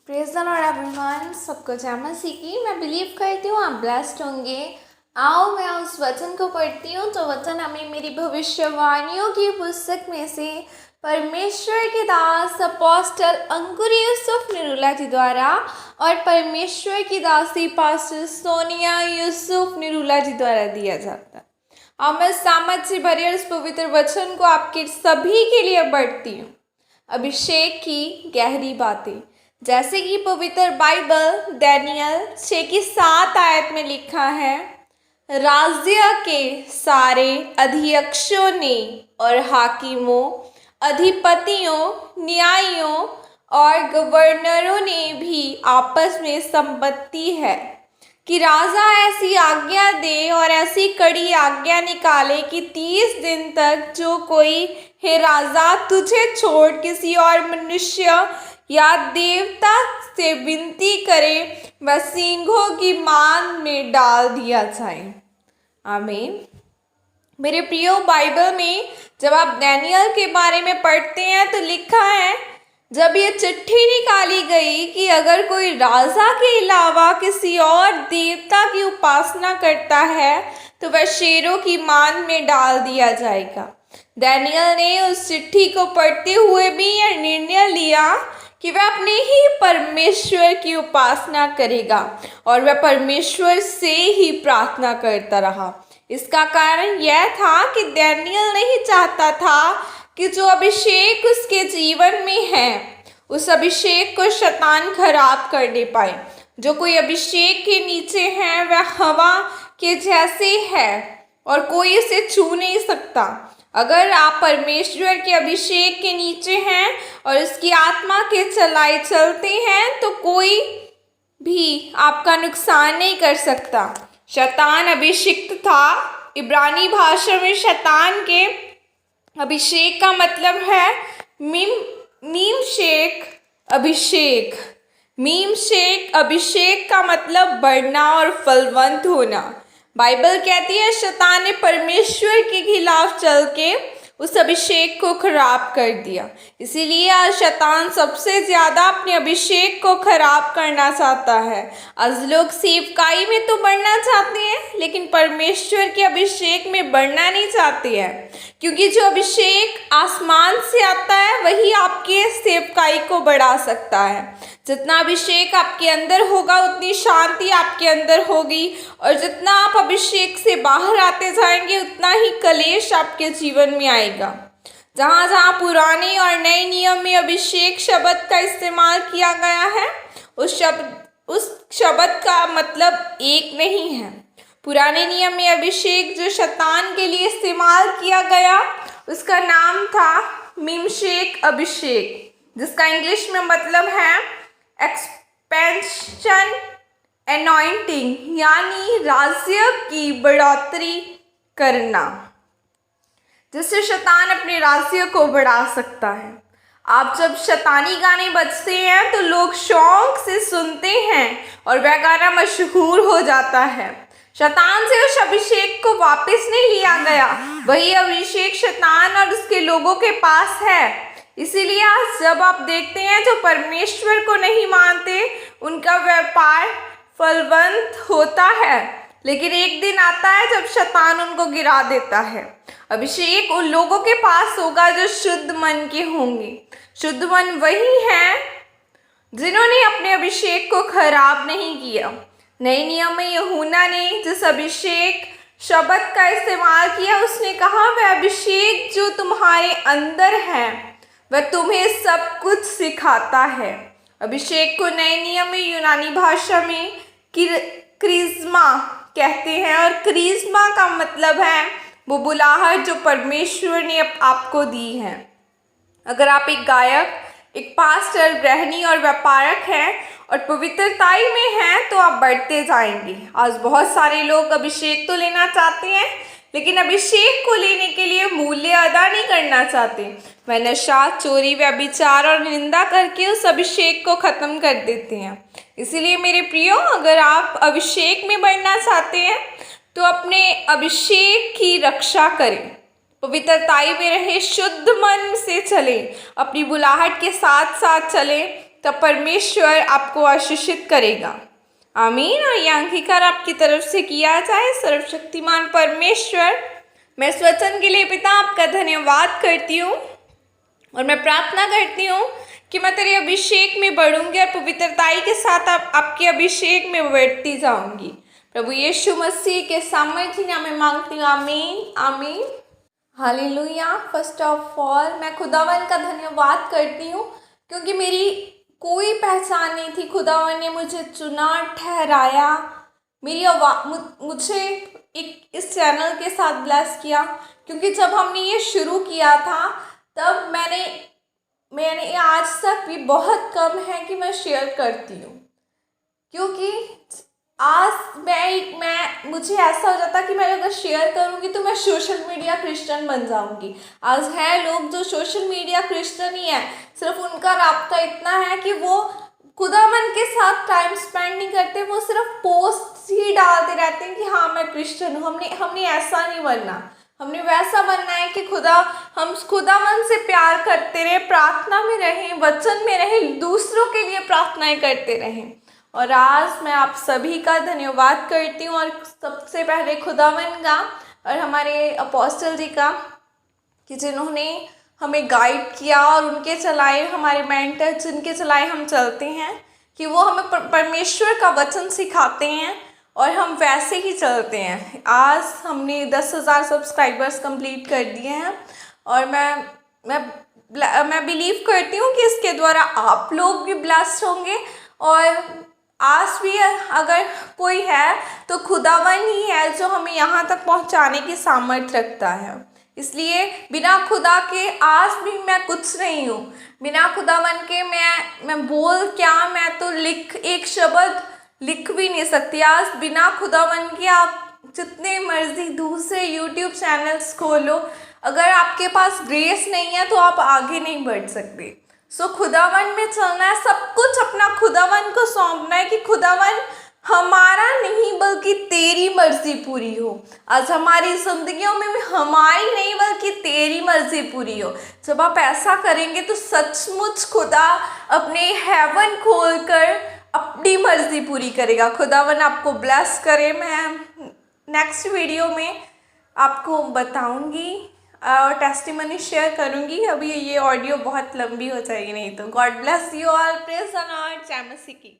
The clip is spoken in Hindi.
Praise the Lord everyone. सबको जय मसीह की। मैं बिलीव करती हूँ आप ब्लेस्ड होंगे। आओ मैं उस वचन को पढ़ती हूँ तो वचन हमें मेरी भविष्यवाणियों की पुस्तक में से परमेश्वर के दास अपोस्टल अंकुर यूसुफ निरूला जी द्वारा और परमेश्वर की दासी पास्टर सोनिया यूसुफ निरूला जी द्वारा दिया जाता है। और मैं सामर्थ से भरे उस पवित्र वचन को आपके सभी के लिए पढ़ती हूँ। अभिषेक की गहरी बातें, जैसे कि पवित्र बाइबल दानियल 6 की 7 आयत में लिखा है, राज्य के सारे अध्यक्षों ने और हाकिमों, अधिपतियों, न्यायियों और गवर्नरों ने भी आपस में संपत्ति है कि राजा ऐसी आज्ञा दे और ऐसी कड़ी आज्ञा निकाले कि 30 दिन तक जो कोई हे राजा तुझे छोड़ किसी और मनुष्य या देवता से विनती करे वह सिंहों की मान में डाल दिया जाए। आमीन। मेरे प्रियो, बाइबल में जब आप दानियल के बारे में पढ़ते हैं तो लिखा है, जब ये चिट्ठी निकाली गई कि अगर कोई राजा के अलावा किसी और देवता की उपासना करता है तो वह शेरों की मान में डाल दिया जाएगा। दानियल ने उस चिट्ठी को पढ़ते हुए भी यह निर्णय लिया कि वह अपने ही परमेश्वर की उपासना करेगा और वह परमेश्वर से ही प्रार्थना करता रहा। इसका कारण यह था कि दानियल नहीं चाहता था कि जो अभिषेक उसके जीवन में है उस अभिषेक को शैतान खराब कर दे पाए। जो कोई अभिषेक के नीचे है वह हवा के जैसे है और कोई इसे छू नहीं सकता। अगर आप परमेश्वर के अभिषेक के नीचे हैं और उसकी आत्मा के चलाए चलते हैं तो कोई भी आपका नुकसान नहीं कर सकता। शैतान अभिषिक्त था। इब्रानी भाषा में शैतान के अभिषेक का मतलब है मीम शेख अभिषेक। मीम शेख अभिषेक का मतलब बढ़ना और फलवंत होना। बाइबल कहती है शैतान ने परमेश्वर के खिलाफ चल के उस अभिषेक को खराब कर दिया। इसीलिए आज शैतान सबसे ज़्यादा अपने अभिषेक को खराब करना चाहता है। आज लोग सेवकाई में तो बढ़ना चाहते हैं लेकिन परमेश्वर के अभिषेक में बढ़ना नहीं चाहते हैं, क्योंकि जो अभिषेक आसमान से आता है वही आपके सेवकाई को बढ़ा सकता है। जितना अभिषेक आपके अंदर होगा उतनी शांति आपके अंदर होगी, और जितना आप अभिषेक से बाहर आते जाएंगे उतना ही कलेश आपके जीवन में आएगा। जहाँ जहाँ पुराने और नए नियम में अभिषेक शब्द का इस्तेमाल किया गया है उस शब्द का मतलब एक नहीं है। पुराने नियम में अभिषेक जो शैतान के लिए इस्तेमाल किया गया उसका नाम था मीमशेक अभिषेक, जिसका इंग्लिश में मतलब है एक्सपेंशन एनॉइंटिंग, यानी राज्य की बढ़ोतरी करना, जिससे शैतान अपने राज्य को बढ़ा सकता है। आप जब शैतानी गाने बजते हैं तो लोग शौक से सुनते हैं और वह गाना मशहूर हो जाता है। शैतान से उस अभिषेक को वापस नहीं लिया गया, वही अभिषेक शैतान और उसके लोगों के पास है। इसीलिए आज जब आप देखते हैं जो परमेश्वर को नहीं मानते उनका व्यापार फलवंत होता है, लेकिन एक दिन आता है जब शैतान उनको गिरा देता है। अभिषेक उन लोगों के पास होगा जो शुद्ध मन के होंगे। शुद्ध मन वही है जिन्होंने अपने अभिषेक को खराब नहीं किया। नए नियम में यूहन्ना ने जिस अभिषेक शब्द का इस्तेमाल किया उसने कहा, वह अभिषेक जो तुम्हारे अंदर है वह तुम्हें सब कुछ सिखाता है। अभिषेक को नए नियम में यूनानी भाषा में क्रिस्मा कहते हैं, और क्रिस्मा का मतलब है वो बुलाहट जो परमेश्वर ने आपको दी है। अगर आप एक गायक, एक पास्टर, गृहिणी और व्यापारक हैं और पवित्रताई में हैं तो आप बढ़ते जाएंगे। आज बहुत सारे लोग अभिषेक तो लेना चाहते हैं लेकिन अभिषेक को लेने के लिए मूल्य अदा नहीं करना चाहते। वह नशा, चोरी, व्यभिचार और निंदा करके उस अभिषेक को ख़त्म कर देते हैं। इसीलिए मेरे प्रियो, अगर आप अभिषेक में बढ़ना चाहते हैं तो अपने अभिषेक की रक्षा करें, पवित्रताई में रहे, शुद्ध मन से चलें, अपनी बुलाहट के साथ साथ चलें तब परमेश्वर आपको आशीषित करेगा। आमीन। और यह अंगीकार आपकी तरफ से किया जाए। सर्वशक्तिमान परमेश्वर, मैं इस वचन के लिए पिता आपका धन्यवाद करती हूँ और मैं प्रार्थना करती हूँ कि मैं तेरे अभिषेक में बढ़ूंगी और पवित्रताई के साथ आपके अभिषेक में बढ़ती जाऊंगी। प्रभु यीशु मसीह के सामर्थ्य नाम में मांगती हूँ। आमीन आमीन। हालेलुया। फर्स्ट ऑफ ऑल मैं खुदावन का धन्यवाद करती हूँ क्योंकि मेरी कोई पहचान नहीं थी। खुदावन ने मुझे चुना, ठहराया, मेरी मुझे इस चैनल के साथ ब्लेस किया। क्योंकि जब हमने ये शुरू किया था तब मैंने आज तक भी बहुत कम है कि मैं शेयर करती हूँ, क्योंकि आज मुझे ऐसा हो जाता कि मैं अगर शेयर करूँगी तो मैं सोशल मीडिया क्रिश्चियन बन जाऊँगी। आज है लोग जो सोशल मीडिया क्रिश्चियन ही है, सिर्फ उनका राब्ता इतना है कि वो खुदावन के साथ टाइम स्पेंड नहीं करते, वो सिर्फ पोस्ट ही डालते रहते हैं कि हाँ मैं क्रिश्चियन हूँ। हमने ऐसा नहीं बनना, हमने वैसा बनना है कि हम खुदावन से प्यार करते रहें, प्रार्थना में रहें, वचन में रहें, दूसरों के लिए प्रार्थनाएं करते रहें। और आज मैं आप सभी का धन्यवाद करती हूँ, और सबसे पहले खुदावन का और हमारे अपोस्टल जी का कि जिन्होंने हमें गाइड किया और उनके चलाए हमारे मेंटर जिनके चलाए हम चलते हैं, कि वो हमें परमेश्वर का वचन सिखाते हैं और हम वैसे ही चलते हैं। आज हमने 10,000 सब्सक्राइबर्स कंप्लीट कर दिए हैं और मैं बिलीव करती हूँ कि इसके द्वारा आप लोग भी ब्लेस्ड होंगे। और आज भी अगर कोई है तो खुदावन ही है जो हमें यहाँ तक पहुँचाने की सामर्थ्य रखता है। इसलिए बिना खुदा के आज भी मैं कुछ नहीं हूँ। बिना खुदावन के मैं बोल क्या, मैं तो एक शब्द लिख भी नहीं सकती। आज बिना खुदावन के आप जितने मर्जी दूसरे यूट्यूब चैनल्स खोलो, अगर आपके पास ग्रेस नहीं है तो आप आगे नहीं बढ़ सकते। सो खुदावन में चलना है, सब कुछ अपना खुदावन को सौंपना है कि खुदावन हमारा नहीं बल्कि तेरी मर्जी पूरी हो। आज हमारी जिंदगियों में हमारी नहीं बल्कि तेरी मर्जी पूरी हो। जब आप ऐसा करेंगे तो सचमुच खुदा अपने हेवन खोलकर अपनी मर्जी पूरी करेगा। खुदावन आपको ब्लेस करे। मैं नेक्स्ट वीडियो में आपको बताऊंगी और टेस्टिमनी शेयर करूंगी। अभी ये ऑडियो बहुत लंबी हो जाएगी नहीं तो। God bless you all. Praise the Lord. जय मसीह की।